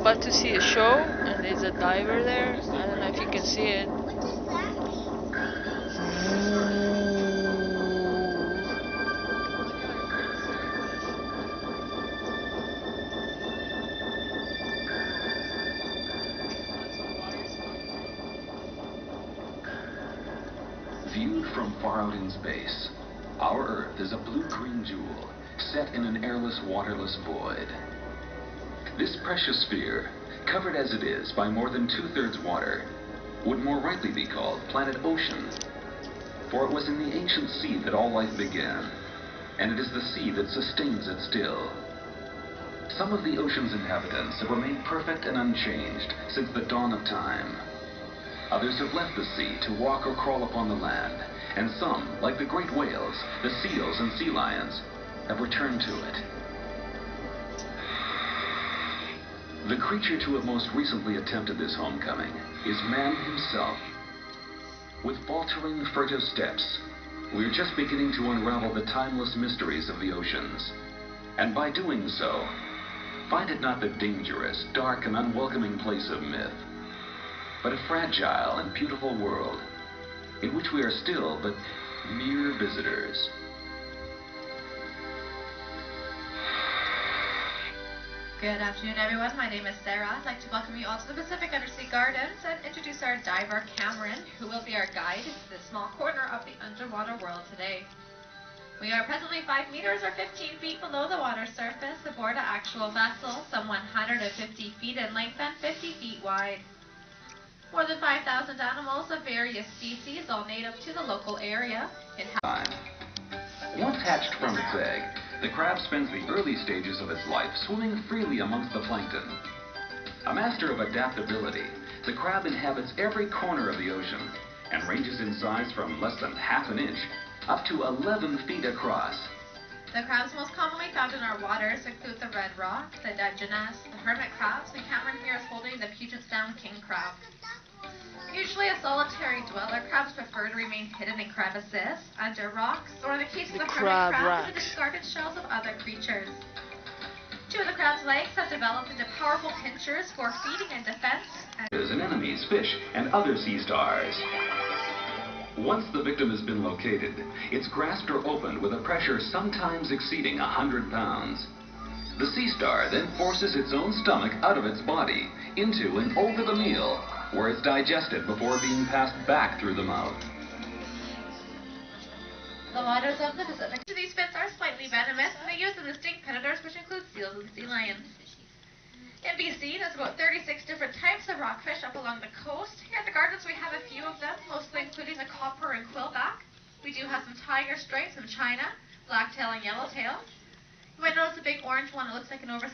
about to see a show, and there's a diver there. I don't know if you can see it. Viewed from far out in space, our Earth is a blue-green jewel set in an airless, waterless void. This precious sphere, covered as it is by more than 2/3 water, would more rightly be called planet Ocean, for it was in the ancient sea that all life began, and it is the sea that sustains it still. Some of the ocean's inhabitants have remained perfect and unchanged since the dawn of time. Others have left the sea to walk or crawl upon the land, and some, like the great whales, the seals and sea lions, have returned to it. The creature to have most recently attempted this homecoming is man himself. With faltering, furtive steps, we are just beginning to unravel the timeless mysteries of the oceans. And by doing so, find it not the dangerous, dark, and unwelcoming place of myth, but a fragile and beautiful world in which we are still but mere visitors. Good afternoon, everyone. My name is Sarah. I'd like to welcome you all to the Pacific Undersea Gardens and introduce our diver, Cameron, who will be our guide into this small corner of the underwater world today. We are presently 5 meters or 15 feet below the water surface aboard an actual vessel, some 150 feet in length and 50 feet wide. More than 5,000 animals of various species, all native to the local area. Once hatched from its egg, the crab spends the early stages of its life swimming freely amongst the plankton. A master of adaptability, the crab inhabits every corner of the ocean and ranges in size from less than ½ an inch up to 11 feet across. The crabs most commonly found in our waters include the red rock, the Dungeness, the hermit crabs, and Cameron here is holding the Puget Sound king crab. Usually a solitary dweller, crabs prefer to remain hidden in crevices, under rocks, or in the case of the hermit crab, in the discarded shells of other creatures. Two of the crab's legs have developed into powerful pinchers for feeding and defense. And enemies, fish, and other sea stars. Once the victim has been located, it's grasped or opened with a pressure sometimes exceeding 100 pounds. The sea star then forces its own stomach out of its body, into and over the meal, where it's digested before being passed back through the mouth. The waters of the Pacific. These fish are slightly venomous, and they use the distinct predators, which include seals and sea lions. In BC, there's about 36 different types of rockfish up along the coast. Here at the gardens, we have a few of them, mostly including the copper and quillback. We do have some tiger stripes from China, blacktail and yellowtail. You might notice a big orange one that looks like an oversized